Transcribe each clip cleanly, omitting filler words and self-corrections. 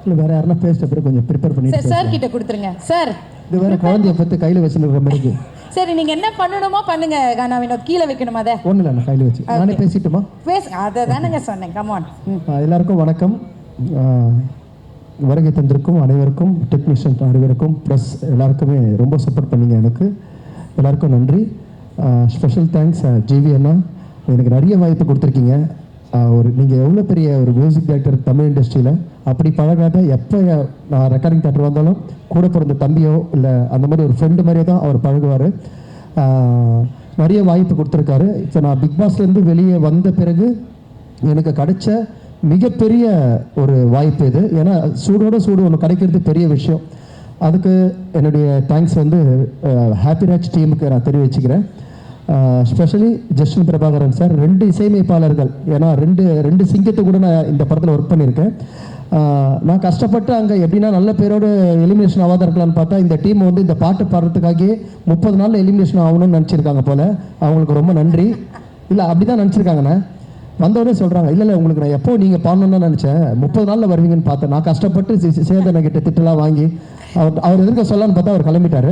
இல்லை வேறு யாருன்னா பேசிட்ட பிறகு கொஞ்சம் ப்ரிப்பேர் பண்ணி சார் கிட்ட கொடுத்துருங்க சார். இது வேறு குழந்தைய பற்றி கையில் வச்சுருக்கிற மாதிரி. சரி, நீங்கள் என்ன பண்ணணுமோ பண்ணுங்க. கானா வினோத் கீழே வைக்கணுமா? அதை ஒன்றும் இல்லை, நான் கையில் வச்சு நானே பேசிட்டுமா? அதை தானேங்க சொன்னேன். கமான். எல்லாருக்கும் வணக்கம். வருகை தந்திருக்கும் அனைவருக்கும், டெக்னீஷியன் அனைவருக்கும், ப்ளஸ் எல்லாருக்குமே ரொம்ப சப்போர்ட் பண்ணிங்க. எனக்கு எல்லாருக்கும் நன்றி. ஸ்பெஷல் தேங்க்ஸ் ஜிவி அண்ணா, எனக்கு நிறைய வாய்ப்பு கொடுத்துருக்கீங்க. நீங்கள் எவ்வளோ பெரிய ஒரு மியூசிக் டைரக்டர் தமிழ் இண்டஸ்ட்ரியில், அப்படி பழகாத எப்போ நான் ரெக்கார்டிங் தேட்டர் வந்தாலும் கூட பிறந்த தம்பியோ இல்லை அந்த மாதிரி ஒரு ஃப்ரெண்டு மாதிரியே தான் அவர் பழகுவார். நிறைய வாய்ப்பு கொடுத்துருக்காரு. இப்போ நான் பிக் பாஸ்லேருந்து வெளியே வந்த பிறகு எனக்கு கிடைச்ச மிகப்பெரிய ஒரு வாய்ப்பு இது. ஏன்னா சூடோட சூடு ஒன்று கிடைக்கிறது பெரிய விஷயம். அதுக்கு என்னுடைய தேங்க்ஸ் ஹாப்பிராஜ் டீமுக்கு நான் தெரிவிச்சுக்கிறேன். ஸ்பெஷலி ஜஸ்டின் பிரபாகரன் சார், 2 இசையமைப்பாளர்கள். ஏன்னா ரெண்டு சிங்கத்தை கூட நான் இந்த படத்தில் ஒர்க் பண்ணியிருக்கேன். நான் கஷ்டப்பட்டு அங்கே எப்படின்னா நல்ல பேரோடு எலிமினேஷன் ஆகாத இருக்கலான்னு பார்த்தா, இந்த டீம் இந்த பாட்டு பாடுறதுக்காகவே 30 நாளில் எலிமினேஷன் ஆகணும்னு நினச்சிருக்காங்க போல். அவங்களுக்கு ரொம்ப நன்றி. இல்லை அப்படி தான் நினச்சிருக்காங்கண்ணே. வந்தவொடனே சொல்கிறாங்க, இல்லை உங்களுக்கு நான் எப்போ நீங்கள் பாடணுன்னு தான் நினச்சேன், 30 நாளில் வருவீங்கன்னு பார்த்தேன். நான் கஷ்டப்பட்டு சேதனை கிட்ட திட்டலாம் வாங்கி அவர் எதிர்க்க சொல்லலான்னு பார்த்தா அவர் கிளம்பிட்டார்.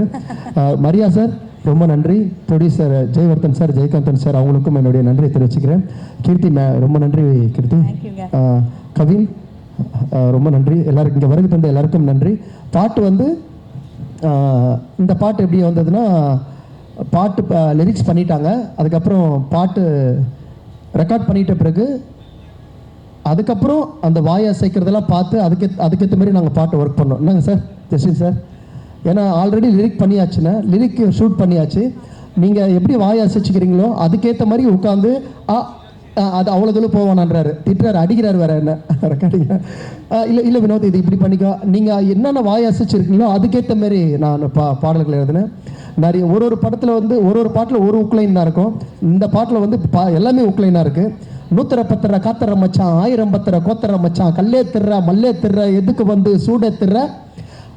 மரியா சார் ரொம்ப நன்றி. Producer Jayewardene sir, Jayakanthan sir, அவங்களுக்கும் என்னுடைய நன்றியை தெரிவிச்சுக்கிறேன். கீர்த்தி ரொம்ப நன்றி கீர்த்தி. கவின் ரொம்ப நன்றி. எல்லாருக்கும் இங்கே வருகை தந்த எல்லாருக்கும் நன்றி. பாட்டு இந்த பாட்டு எப்படி வந்ததுன்னா, பாட்டு லிரிக்ஸ் பண்ணிட்டாங்க. அதுக்கப்புறம் பாட்டு ரெக்கார்ட் பண்ணிட்ட பிறகு அதுக்கப்புறம் அந்த வாயை அசைக்கிறதெல்லாம் பார்த்து அதுக்கேற்ற மாதிரி நாங்கள் பாட்டு ஒர்க் பண்ணோம். என்னங்க சார் ஜஸ்டின் சார்? ஏன்னா ஆல்ரெடி லிரிக் பண்ணியாச்சுன்னா, லிரிக் ஷூட் பண்ணியாச்சு. நீங்கள் எப்படி வாயை அசைச்சிக்கிறீங்களோ அதுக்கேற்ற மாதிரி உட்காந்து அது அவ்வளோ தூரம் போவானான்றாரு, திட்டுறாரு, அடிக்கிறார் வேறு என்ன ரெக்கார்டிங்க. இல்லை வினோத் இது இப்படி பண்ணிக்கோ, நீங்கள் என்னென்ன வாயை அசைச்சிருக்கீங்களோ அதுக்கேற்ற மாதிரி நான் பாடல்கள் எழுதினேன். நிறைய ஒரு படத்தில் ஒரு பாட்டில் ஒரு உக்லைன் தான் இருக்கும். இந்த பாட்டில் எல்லாமே உக்லைனாக இருக்குது. 100 பத்திர காத்தர மச்சான், 1000 பத்திர கோத்தர மச்சான், கல்லே திர்ற மல்லே திர்ற எதுக்கு சூட திர்ற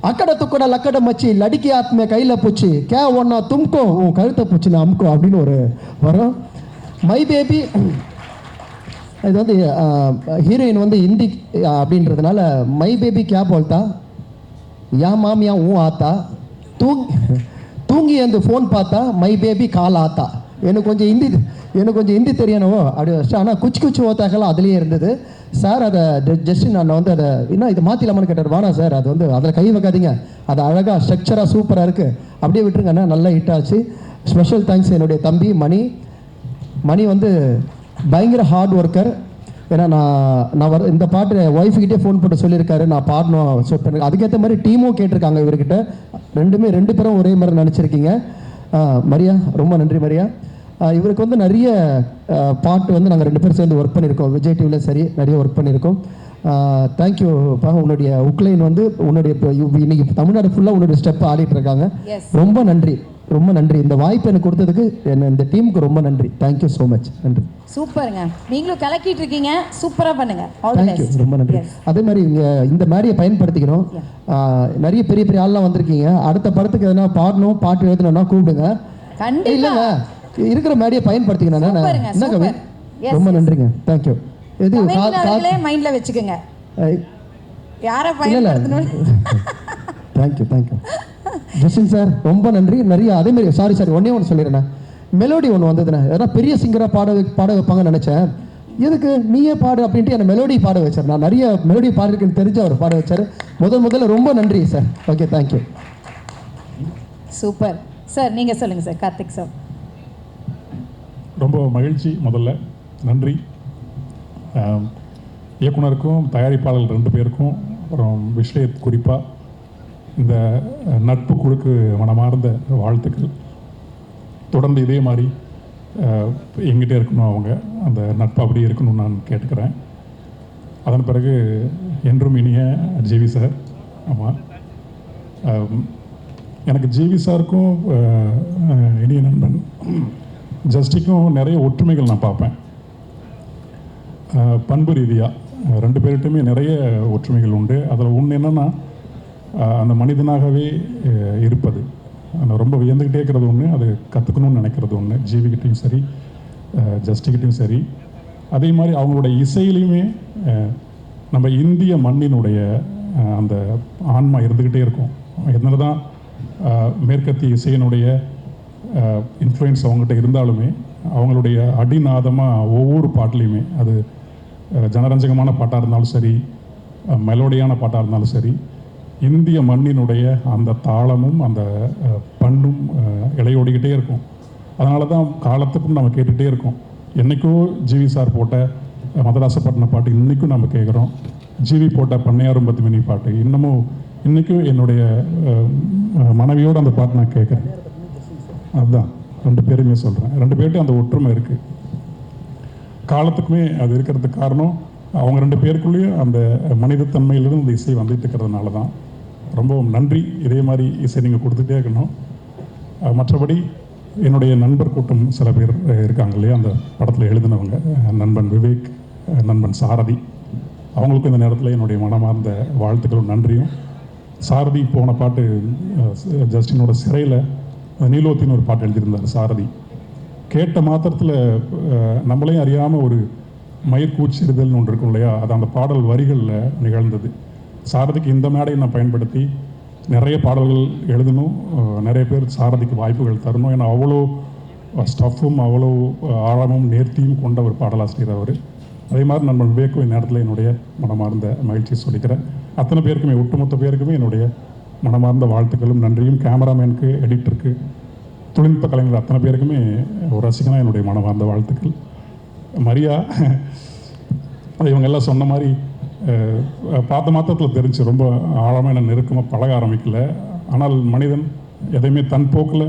அக்கடை துக்கட லக்கடை மச்சி லடிக்கி ஆத்மே கையில் பூச்சி கே ஒன்னா தும்கோ உன் கழுத்தை பூச்சி நான் அமுக்கோ அப்படின்னு ஒரு வரும். மை பேபி இது ஹீரோயின் ஹிந்தி அப்படின்றதுனால மை பேபி கே போல்தா யா மாமியா ஊ ஆத்தா தூங்கி அந்த ஃபோன் பார்த்தா மை பேபி கால் ஆத்தா. எனக்கு கொஞ்சம் ஹிந்தி தெரியணுவோ அப்படி வச்சு. ஆனால் குச்சி ஓத்தாக்கெல்லாம் அதுலேயே இருந்தது சார். அதை ஜஸ்டின் நான் அதை இன்னும் இது மாற்றிலாமான்னு கேட்டார். வானா சார் அது அதில் கை வைக்காதீங்க, அது அழகாக ஸ்ட்ரக்சராக சூப்பராக இருக்குது, அப்படியே விட்டுருங்கண்ணா. நல்லா ஹிட் ஆச்சு. ஸ்பெஷல் தேங்க்ஸ் என்னுடைய தம்பி மணி பயங்கர ஹார்ட் ஒர்க்கர். ஏன்னா நான் இந்த பாட்டு ஒய்ஃபுக்கிட்டே ஃபோன் போட்டு சொல்லியிருக்காரு நான் பாடணும். ஸோ அதுக்கேற்ற மாதிரி டீமும் கேட்டிருக்காங்க இவர்கிட்ட. ரெண்டு பேரும் ஒரே மாதிரி நினச்சிருக்கீங்க. மரியா ரொம்ப நன்றி மரியா. இவருக்கு நிறைய பாட்டு நாங்கள் 2 பேரும் சேர்ந்து ஒர்க் பண்ணியிருக்கோம். விஜய் டிவியில் சரி நிறைய ஒர்க் பண்ணியிருக்கோம். தேங்க்யூப்பா. உன்னுடைய உக்லைன் உன்னுடைய இன்னைக்கு தமிழ்நாடு ஃபுல்லாக உன்னுடைய ஸ்டெப் ஆடிட்டு இருக்காங்க. ரொம்ப நன்றி. இந்த வாய்ப்பு எனக்கு கொடுத்ததுக்கு இந்த டீமுக்கு ரொம்ப நன்றி. Thank you so much. நன்றி. சூப்பருங்க, நீங்களும் கலக்கிட்டு இருக்கீங்க, சூப்பராக பண்ணுங்க. தேங்க்யூ, ரொம்ப நன்றி. அதே மாதிரி இந்த மேடையை பயன்படுத்திக்கணும். நிறைய பெரிய ஆள்லாம் வந்திருக்கீங்க. அடுத்த படத்துக்கு எதனா பாடணும், பாட்டு எழுதணும்னா கூப்பிடுங்க. இல்லைங்க, இருக்கிற மேடையை பயன்படுத்திக்கணும். என்ன கவி? ரொம்ப நன்றிங்க. தேங்க்யூ. எது மைண்ட்ல வச்சுக்கோங்க. தேங்க்யூ ஜஸ்டின் சார் ரொம்ப நன்றி. நிறைய அதே மாதிரி சாரி ஒன்னே ஒன்று சொல்லிடுறேன். மெலோடி ஒன்று வந்ததுண்ணே, ஏன்னா பெரிய சிங்கராக பாட வைப்பாங்கன்னு நினச்சேன். எதுக்கு நீயே பாடு அப்படின்ட்டு என்னை மெலோடி பாட வச்சார். நான் நிறைய மெலோடி பாடுறதுக்குன்னு தெரிஞ்சு அவர் பாட வச்சார். முதல்ல ரொம்ப நன்றி sir. Okay, thank you. Super sir. நீங்கள் சொல்லுங்கள் சார். கார்த்திக் சார். ரொம்ப மகிழ்ச்சி. முதல்ல நன்றி இயக்குனருக்கும் தயாரிப்பாளர் 2 பேருக்கும், அப்புறம் விஸ்லேத் குறிப்பாக இந்த நட்பு குழுக்கு மனமார்ந்த வாழ்த்துக்கள். தொடர்ந்து இதே மாதிரி எங்கிட்ட இருக்கணும், அவங்க அந்த நட்பு அப்படியே இருக்கணும்னு நான் கேட்டுக்கிறேன். அதன் பிறகு என்றும் இனிய ஜிவி சார். ஆமாம், எனக்கு ஜிவி சாருக்கும் இனிய நண்பன் ஜஸ்டிக்கும் நிறைய ஒற்றுமைகள் நான் பார்ப்பேன். பண்பு ரீதியாக 2 பேர்கிட்டையுமே நிறைய ஒற்றுமைகள் உண்டு. அதில் ஒன்று என்னென்னா, அந்த மனிதனாகவே இருப்பது. நான் ரொம்ப வியந்துக்கிட்டே இருக்கிறது ஒன்று, அது கற்றுக்கணும்னு நினைக்கிறது ஒன்று. ஜிவிக்கிட்டையும் சரி, ஜஸ்டிக்கிட்டையும் சரி. அதே மாதிரி அவங்களோட இசையிலையுமே நம்ம இந்திய மண்ணினுடைய அந்த ஆன்மா இருந்துக்கிட்டே இருக்கும். என்ன தான் மேற்கத்திய இசையினுடைய இன்ஃப்ளூயன்ஸ் அவங்ககிட்ட இருந்தாலுமே அவங்களுடைய அடிநாதமாக ஒவ்வொரு பாட்டுலேயுமே அது ஜனரஞ்சகமான பாட்டாக இருந்தாலும் சரி, மெலோடியான பாட்டாக இருந்தாலும் சரி, இந்திய மண்ணினுடைய அந்த தாளமும் அந்த பண்ணும் இலையோடிக்கிட்டே இருக்கும். அதனால தான் காலத்துக்கும் நம்ம கேட்டுகிட்டே இருக்கோம். என்றைக்கோ ஜிவி சார் போட்ட மதராசப்பட்டின பாட்டு இன்றைக்கும் நம்ம கேட்குறோம். ஜிவி போட்ட பண்ணையாரும் பத்திமினி பாட்டு இன்றைக்கும் என்னுடைய மனைவியோடு அந்த பாட்டு நான் கேட்குறேன். அதுதான் 2 பேருமே சொல்கிறேன். 2 பேர்ட்டும் அந்த ஒற்றுமை இருக்குது. காலத்துக்குமே அது இருக்கிறதுக்கு காரணம் அவங்க 2 பேருக்குள்ளேயும் அந்த மனிதத்தன்மையிலிருந்து இந்த இசை வந்துட்டு இருக்கிறதுனால தான். ரொம்ப நன்றி. இதே மாதிரி இசை நீங்கள் கொடுத்துட்டே இருக்கணும். மற்றபடி என்னுடைய நண்பர் கூட்டம் சில பேர் இருக்காங்க இல்லையா, அந்த படத்தில் எழுதினவங்க, நண்பன் விவேக், நண்பன் சாரதி, அவங்களுக்கும் இந்த நேரத்தில் என்னுடைய மனமார்ந்த வாழ்த்துக்களும் நன்றியும். சாரதி போன பாட்டு ஜஸ்டினோட சிறையில் நீலோத்தின்னு ஒரு பாட்டு எழுதியிருந்தார் சாரதி. கேட்ட மாத்திரத்தில் நம்மளையும் அறியாமல் ஒரு மயிர்கூச்சிறுதல்னு ஒன்று இருக்கும் இல்லையா, அது அந்த பாடல் வரிகளில் நிகழ்ந்தது. சாரதிக்கு இந்த மேடையை நான் பயன்படுத்தி நிறைய பாடல்கள் எழுதணும், நிறைய பேர் சாரதிக்கு வாய்ப்புகள் தரணும். ஏன்னா அவ்வளோ ஸ்டஃப்பும் அவ்வளோ ஆழமும் நேர்த்தியும் கொண்ட ஒரு பாடலாசிரியர் அவர். அதே மாதிரி நண்பன் விவேக்கும் இந்த நேரத்தில் என்னுடைய மனமார்ந்த மகிழ்ச்சியை சொல்லிக்கிறேன். அத்தனை பேருக்குமே, ஒட்டுமொத்த பேருக்குமே என்னுடைய மனமார்ந்த வாழ்த்துக்களும் நன்றியும். கேமராமேனுக்கு, எடிட்டருக்கு, தொழில்நுட்ப கலைஞர்கள் அத்தனை பேருக்குமே ஒரு ரசிகனாக என்னுடைய மனமார்ந்த வாழ்த்துக்கள். மரியா அது இவங்கெல்லாம் சொன்ன மாதிரி பார்த்த மாத்திரத்தில் தெரிஞ்சு ரொம்ப ஆழமாக என்ன நெருக்கமாக பழக ஆரம்பிக்கல. ஆனால் மனிதன் எதையுமே தன் போக்கில்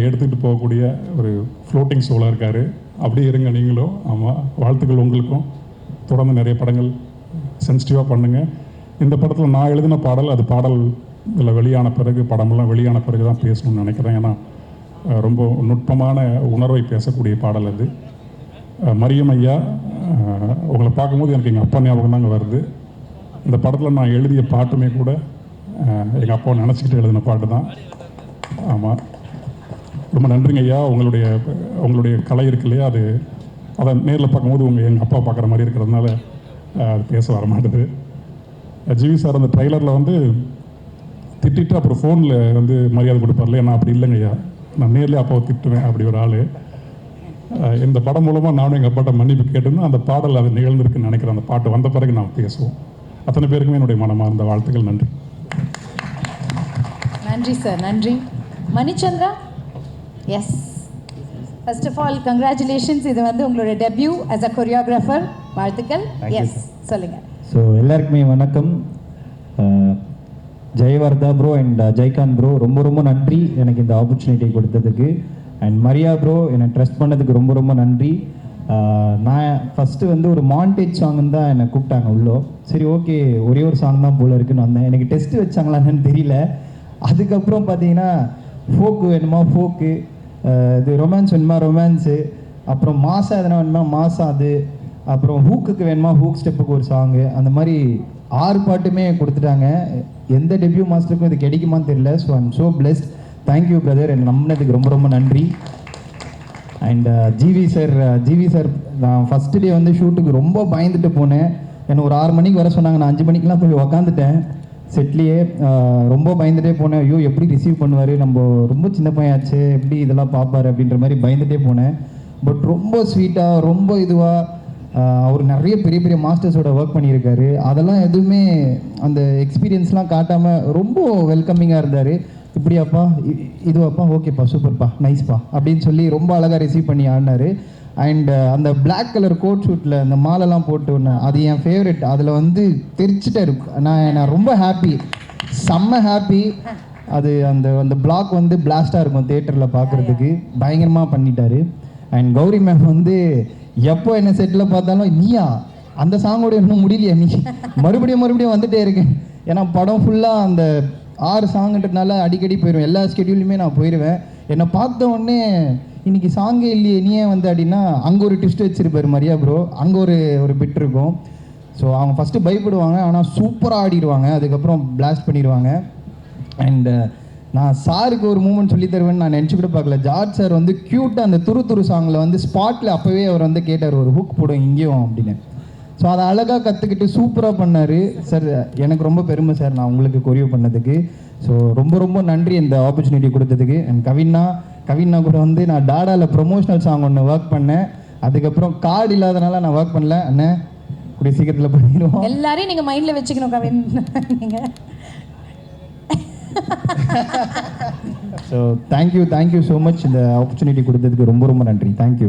எடுத்துக்கிட்டு போகக்கூடிய ஒரு ஃப்ளோட்டிங் சோலாக இருக்கார். அப்படியே இருங்க நீங்களும். ஆமாம், வாழ்த்துக்கள் உங்களுக்கும். தொடர்ந்து நிறைய படங்கள் சென்சிட்டிவாக பண்ணுங்கள். இந்த படத்தில் நான் எழுதின பாடல், அது பாடல் இதில் வெளியான பிறகு, படமெல்லாம் வெளியான பிறகு தான் பேசணும்னு நினைக்கிறேன். ஏன்னா ரொம்ப நுட்பமான உணர்வை பேசக்கூடிய பாடல் அது. மரியம் ஐயா, உங்களை பார்க்கும்போது எனக்கு எங்கள் அப்பா ஞாபகம் தாங்க வருது. இந்த படத்தில் நான் எழுதிய பாட்டுமே கூட எங்கள் அப்பாவை நினச்சிக்கிட்டு எழுதின பாட்டு தான். ஆமாம், ரொம்ப நன்றிங்க ஐயா. உங்களுடைய கலை இருக்கு இல்லையா, அதை நேரில் பார்க்கும்போது எங்கள் அப்பா பார்க்குற மாதிரி இருக்கிறதுனால அது பேச வர மாட்டேது. ஜிவி சார் அந்த ட்ரைலரில் வந்து திட்டிட்டு அப்புறம் ஃபோனில் வந்து மரியாதை கொடுப்பார்ல, நான் அப்படி இல்லைங்க ஐயா, நான் நேர்லேயே அப்பாவை திட்டுவேன், அப்படி ஒரு ஆள். இந்த படம் மூலமாக நானும் எங்கள் அப்பாட்ட மன்னிப்பு கேட்டேன்னா அந்த பாடல் அது நிகழ்ந்திருக்குன்னு நினைக்கிறேன். அந்த பாட்டு வந்த பிறகு நாம் பேசுவோம். அத்தனை பேருக்குமே என்னுடைய மனமார்ந்த வாழ்த்துக்கள். நன்றி. நன்றி சார், நன்றி. Manichandra, yes, first of all congratulations. இது வந்து உங்களோட டெபியூ ஆஸ் அ கொரியோகிராஃபர். வாழ்த்துக்கள். எஸ், சொல்லுங்கள். ஸோ எல்லாருக்குமே வணக்கம். Jayavardha bro and Jaikanth bro, ரொம்ப ரொம்ப நன்றி எனக்கு இந்த ஆப்பர்ச்சுனிட்டி கொடுத்ததுக்கு. அண்ட் மரியா ப்ரோ என்னை ட்ரஸ்ட் பண்ணதுக்கு ரொம்ப ரொம்ப நன்றி. நான் ஃபஸ்ட்டு வந்து ஒரு மாண்டேஜ் சாங்னு தான் என்னை கூப்பிட்டாங்க உள்ளோ. சரி, ஓகே, ஒரே ஒரு சாங் தான் போல் இருக்குன்னு வந்தேன். எனக்கு டெஸ்ட்டு வச்சாங்களான்னு தெரியல. அதுக்கப்புறம் பார்த்தீங்கன்னா ஃபோக்கு வேணுமா ஃபோக்கு, இது ரொமான்ஸ் வேணுமா ரொமான்ஸு, அப்புறம் மாசா எதனா வேணுமா மாசா, அது அப்புறம் ஹூக்குக்கு வேணுமா ஹூக் ஸ்டெப்புக்கு ஒரு சாங்கு, அந்த மாதிரி 6 பாட்டுமே கொடுத்துட்டாங்க. எந்த டெபியூ மாஸ்டருக்கும் இது கிடைக்குமான்னு தெரியல. So I am so blessed. Thank you brother, என்னை நம்பினதுக்கு ரொம்ப ரொம்ப நன்றி. அண்ட் ஜிவி சார் நான் ஃபஸ்ட்டு டே வந்து ஷூட்டுக்கு ரொம்ப பயந்துட்டு போனேன். என்னை ஒரு 6 மணிக்கு வர சொன்னாங்க. நான் 5 மணிக்கெலாம் போய் உக்காந்துட்டேன் செட்லேயே. ரொம்ப பயந்துட்டே போனேன். ஐயோ எப்படி ரிசீவ் பண்ணுவார், நம்ம ரொம்ப சின்ன பையனாச்சு, எப்படி இதெல்லாம் பார்ப்பார் அப்படின்ற மாதிரி பயந்துட்டே போனேன். பட் ரொம்ப ஸ்வீட்டாக, ரொம்ப இதுவாக, அவர் நிறைய பெரிய பெரிய மாஸ்டர்ஸோட ஒர்க் பண்ணியிருக்காரு. அதெல்லாம் எதுவுமே அந்த எக்ஸ்பீரியன்ஸ்லாம் காட்டாமல் ரொம்ப வெல்கமிங்காக இருந்தார். இப்படியாப்பா, இதுவாப்பா, ஓகேப்பா, சூப்பர்ப்பா, நைஸ்ப்பா அப்படின்னு சொல்லி ரொம்ப அழகாக ரிசீவ் பண்ணி ஆடினார். அண்ட் அந்த பிளாக் கலர் கோட் ஷூட்டில் அந்த மாலெல்லாம் போட்டு ஒன்று, அது என் ஃபேவரெட். அதில் வந்து தெரிச்சுட்டே இருக்கு. நான் ரொம்ப ஹாப்பி, செம்ம ஹாப்பி. அது அந்த பிளாக் வந்து பிளாஸ்டாக இருக்கும் தேட்டரில் பார்க்குறதுக்கு. பயங்கரமாக பண்ணிட்டாரு. அண்ட் கௌரி மேம் வந்து எப்போ என்ன செட்டில் பார்த்தாலும், நீயா அந்த சாங்கோட இன்னும் முடியலையா, நீ மறுபடியும் வந்துட்டே இருக்கேன். ஏன்னா படம் ஃபுல்லாக அந்த 6 சாங்குன்றதுனால அடிக்கடி போயிடுவேன். எல்லா ஸ்கெடியூலுமே நான் போயிடுவேன். என்னை பார்த்த உடனே இன்னைக்கு சாங்கே இல்லையே நீ ஏன் வந்து அப்படின்னா, அங்கே ஒரு ட்விஸ்ட் வச்சிருப்பாரு மரியா ப்ரோ, அங்கே ஒரு பிட் இருக்கும். ஸோ அவங்க ஃபஸ்ட்டு பயப்படுவாங்க, ஆனால் சூப்பராக ஆடிடுவாங்க. அதுக்கப்புறம் பிளாஸ்ட் பண்ணிடுவாங்க. அண்டு நான் சாருக்கு ஒரு மூமெண்ட் சொல்லி தருவேன்னு நான் நினச்சி கூட பார்க்கல. ஜார்ஜ் சார் வந்து க்யூட்டாக அந்த துரு சாங்கில் வந்து ஸ்பாட்டில் அப்போவே அவர் வந்து கேட்டார், ஒரு ஹுக் போடும் இங்கேயும் அப்படின்னு. ஸோ அதை அழகாக கற்றுக்கிட்டு சூப்பராக பண்ணார் சார். எனக்கு ரொம்ப பெருமை சார் நான் உங்களுக்கு கொரியோ பண்ணதுக்கு. ஸோ ரொம்ப ரொம்ப நன்றி இந்த ஆப்பர்ச்சுனிட்டி கொடுத்ததுக்கு. அண்ட் கவின்னா கூட வந்து நான் டாடாவில் ப்ரொமோஷனல் சாங் ஒன்று ஒர்க் பண்ணேன். அதுக்கப்புறம் கார்டு இல்லாதனால நான் ஒர்க் பண்ணல. அண்ணன் கூடிய சீக்கிரத்தில் பண்ணிடுவோம். எல்லாரையும் நீங்கள் மைண்டில் வச்சுக்கணும் கவின். நீங்கள் ஸோ தேங்க்யூ ஸோ மச் இந்த ஆப்பர்ச்சுனிட்டி கொடுத்ததுக்கு ரொம்ப ரொம்ப நன்றி. தேங்க்யூ.